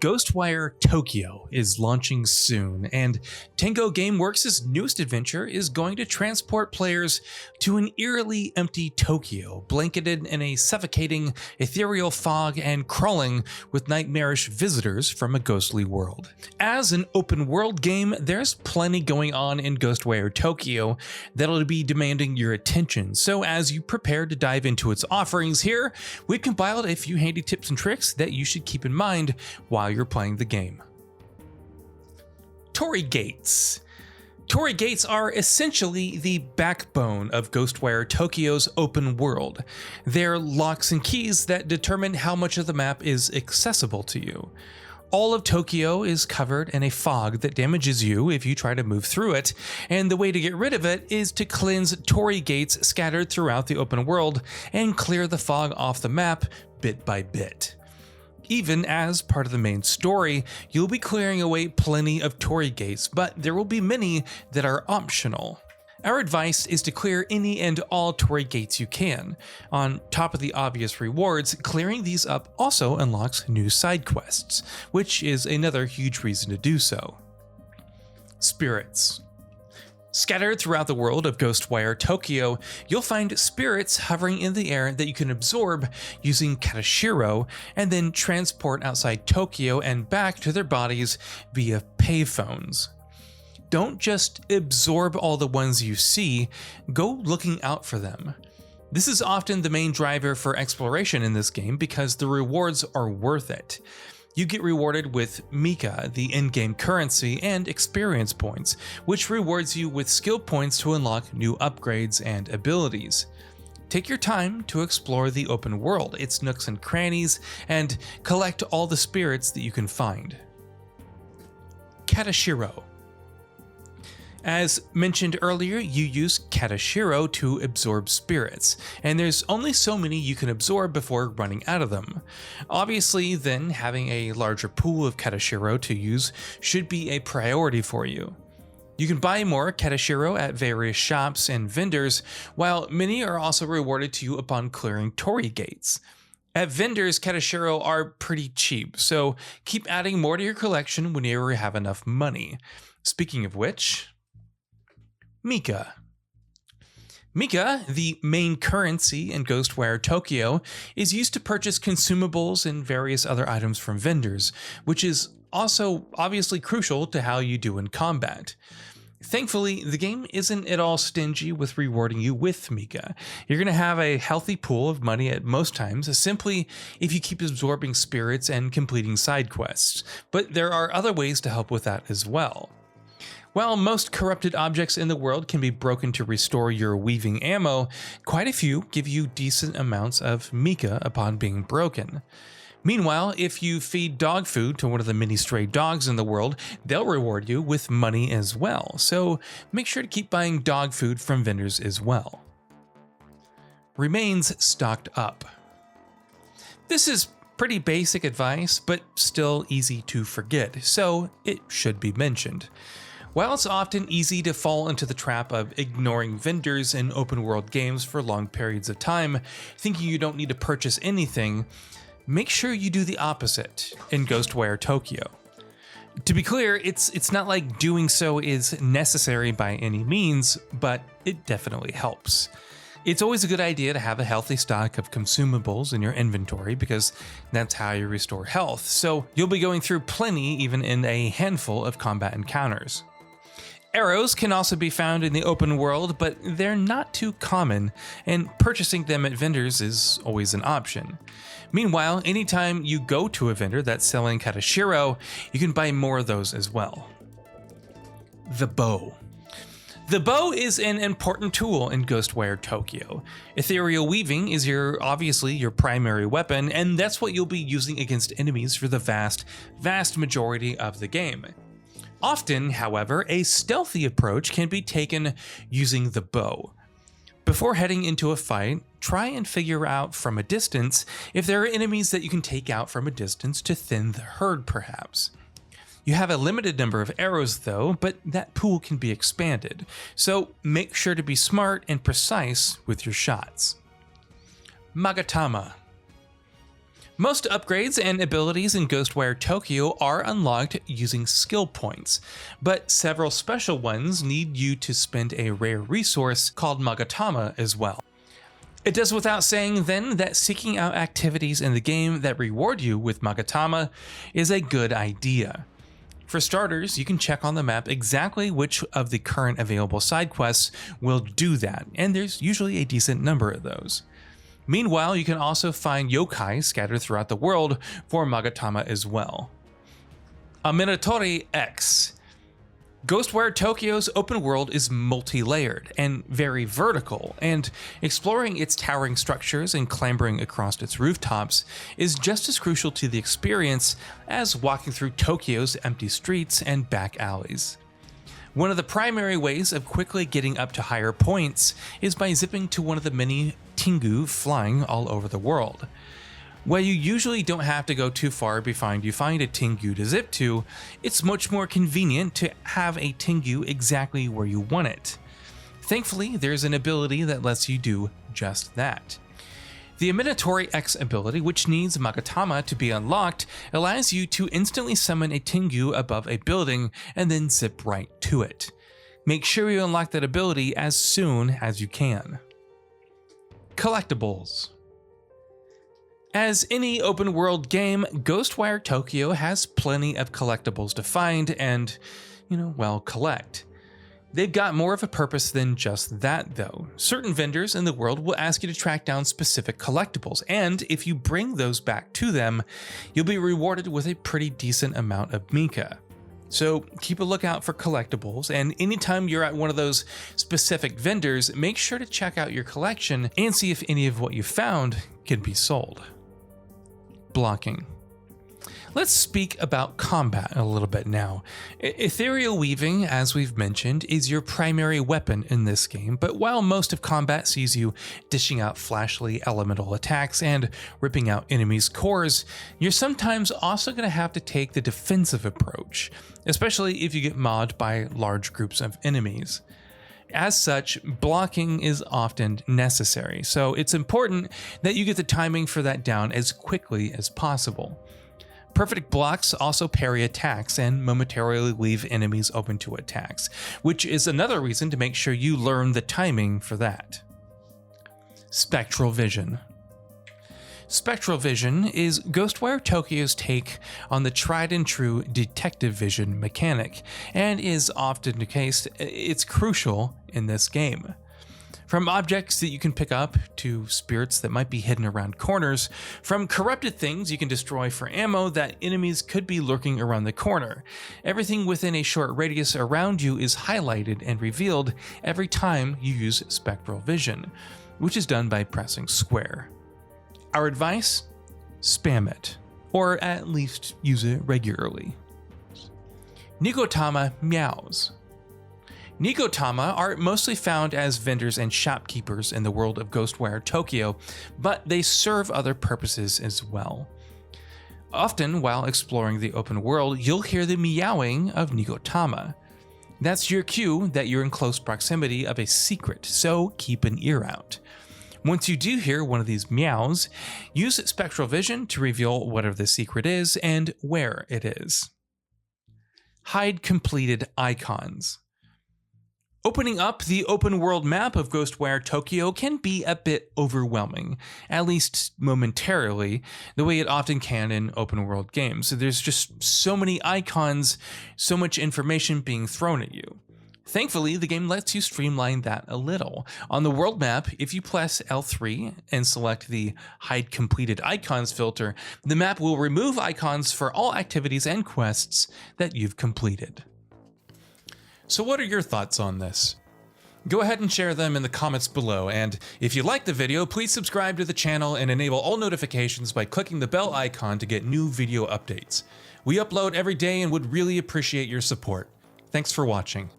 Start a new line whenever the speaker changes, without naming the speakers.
Ghostwire Tokyo is launching soon, and Tango Gameworks' newest adventure is going to transport players to an eerily empty Tokyo, blanketed in a suffocating, ethereal fog and crawling with nightmarish visitors from a ghostly world. As an open world game, there's plenty going on in Ghostwire Tokyo that'll be demanding your attention, so as you prepare to dive into its offerings here, we've compiled a few handy tips and tricks that you should keep in mind while you're playing the game. TORII gates. TORII gates are essentially the backbone of Ghostwire Tokyo's open world. They're locks and keys that determine how much of the map is accessible to you. All of Tokyo is covered in a fog that damages you if you try to move through it, and the way to get rid of it is to cleanse TORII gates scattered throughout the open world and clear the fog off the map bit by bit. Even as part of the main story, you'll be clearing away plenty of TORII gates, but there will be many that are optional. Our advice is to clear any and all TORII gates you can. On top of the obvious rewards, clearing these up also unlocks new side quests, which is another huge reason to do so. Spirits. Scattered throughout the world of Ghostwire Tokyo, you'll find spirits hovering in the air that you can absorb using KATASHIRO and then transport outside Tokyo and back to their bodies via payphones. Don't just absorb all the ones you see, go looking out for them. This is often the main driver for exploration in this game because the rewards are worth it. You get rewarded with Mika, the in-game currency, and experience points, which rewards you with skill points to unlock new upgrades and abilities. Take your time to explore the open world, its nooks and crannies, and collect all the spirits that you can find. KATASHIRO. As mentioned earlier, you use KATASHIRO to absorb spirits, and there's only so many you can absorb before running out of them. Obviously, then, having a larger pool of KATASHIRO to use should be a priority for you. You can buy more KATASHIRO at various shops and vendors, while many are also rewarded to you upon clearing TORII gates. At vendors, KATASHIRO are pretty cheap, so keep adding more to your collection whenever you have enough money. Speaking of which, Mika. Mika, the main currency in Ghostwire Tokyo, is used to purchase consumables and various other items from vendors, which is also obviously crucial to how you do in combat. Thankfully, the game isn't at all stingy with rewarding you with Mika. You're going to have a healthy pool of money at most times, simply if you keep absorbing spirits and completing side quests, but there are other ways to help with that as well. While most corrupted objects in the world can be broken to restore your weaving ammo, quite a few give you decent amounts of Mika upon being broken. Meanwhile, if you feed dog food to one of the many stray dogs in the world, they'll reward you with money as well, so make sure to keep buying dog food from vendors as well. Remains stocked up. This is pretty basic advice, but still easy to forget, so it should be mentioned. While it's often easy to fall into the trap of ignoring vendors in open world games for long periods of time, thinking you don't need to purchase anything, make sure you do the opposite in Ghostwire Tokyo. To be clear, it's not like doing so is necessary by any means, but it definitely helps. It's always a good idea to have a healthy stock of consumables in your inventory because that's how you restore health, so you'll be going through plenty even in a handful of combat encounters. Arrows can also be found in the open world, but they're not too common, and purchasing them at vendors is always an option. Meanwhile, anytime you go to a vendor that's selling KATASHIRO, you can buy more of those as well. The bow. The bow is an important tool in Ghostwire Tokyo. Ethereal weaving is obviously your primary weapon, and that's what you'll be using against enemies for the vast majority of the game. Often, however, a stealthy approach can be taken using the bow. Before heading into a fight, try and figure out from a distance if there are enemies that you can take out from a distance to thin the herd, perhaps. You have a limited number of arrows though, but that pool can be expanded, so make sure to be smart and precise with your shots. MAGATAMA. Most upgrades and abilities in Ghostwire Tokyo are unlocked using skill points, but several special ones need you to spend a rare resource called MAGATAMA as well. It does without saying then that seeking out activities in the game that reward you with MAGATAMA is a good idea. For starters, you can check on the map exactly which of the current available side quests will do that, and there's usually a decent number of those. Meanwhile, you can also find yokai scattered throughout the world for MAGATAMA as well. AMENOTORI X. Ghostwire Tokyo's open world is multi-layered and very vertical, and exploring its towering structures and clambering across its rooftops is just as crucial to the experience as walking through Tokyo's empty streets and back alleys. One of the primary ways of quickly getting up to higher points is by zipping to one of the many Tengu flying all over the world. While you usually don't have to go too far before you find a Tengu to zip to, it's much more convenient to have a Tengu exactly where you want it. Thankfully, there's an ability that lets you do just that. The AMENOTORI X ability, which needs MAGATAMA to be unlocked, allows you to instantly summon a Tengu above a building and then zip right to it. Make sure you unlock that ability as soon as you can. Collectibles. As any open world game, Ghostwire Tokyo has plenty of collectibles to find and, well, collect. They've got more of a purpose than just that though. Certain vendors in the world will ask you to track down specific collectibles, and if you bring those back to them, you'll be rewarded with a pretty decent amount of Mika. So keep a lookout for collectibles, and anytime you're at one of those specific vendors, make sure to check out your collection and see if any of what you found can be sold. Blocking. Let's speak about combat a little bit now. Ethereal weaving, as we've mentioned, is your primary weapon in this game, but while most of combat sees you dishing out flashly elemental attacks and ripping out enemies' cores, you're sometimes also going to have to take the defensive approach, especially if you get mobbed by large groups of enemies. As such, blocking is often necessary, so it's important that you get the timing for that down as quickly as possible. Perfect blocks also parry attacks and momentarily leave enemies open to attacks, which is another reason to make sure you learn the timing for that. Spectral vision. Spectral vision is Ghostwire Tokyo's take on the tried and true detective vision mechanic, and is often the case it's crucial in this game. From objects that you can pick up to spirits that might be hidden around corners, from corrupted things you can destroy for ammo that enemies could be lurking around the corner, everything within a short radius around you is highlighted and revealed every time you use spectral vision, which is done by pressing square. Our advice? Spam it, or at least use it regularly. NEKOTAMA MEOWS. NEKOTAMA are mostly found as vendors and shopkeepers in the world of Ghostwire Tokyo, but they serve other purposes as well. Often, while exploring the open world, you'll hear the meowing of NEKOTAMA. That's your cue that you're in close proximity of a secret, so keep an ear out. Once you do hear one of these meows, use spectral vision to reveal whatever the secret is and where it is. Hide completed icons. Opening up the open world map of Ghostwire Tokyo can be a bit overwhelming, at least momentarily, the way it often can in open world games. There's just so many icons, so much information being thrown at you. Thankfully, the game lets you streamline that a little. On the world map, if you press L3 and select the Hide Completed Icons filter, the map will remove icons for all activities and quests that you've completed. So what are your thoughts on this? Go ahead and share them in the comments below, and if you liked the video, please subscribe to the channel and enable all notifications by clicking the bell icon to get new video updates. We upload every day and would really appreciate your support. Thanks for watching.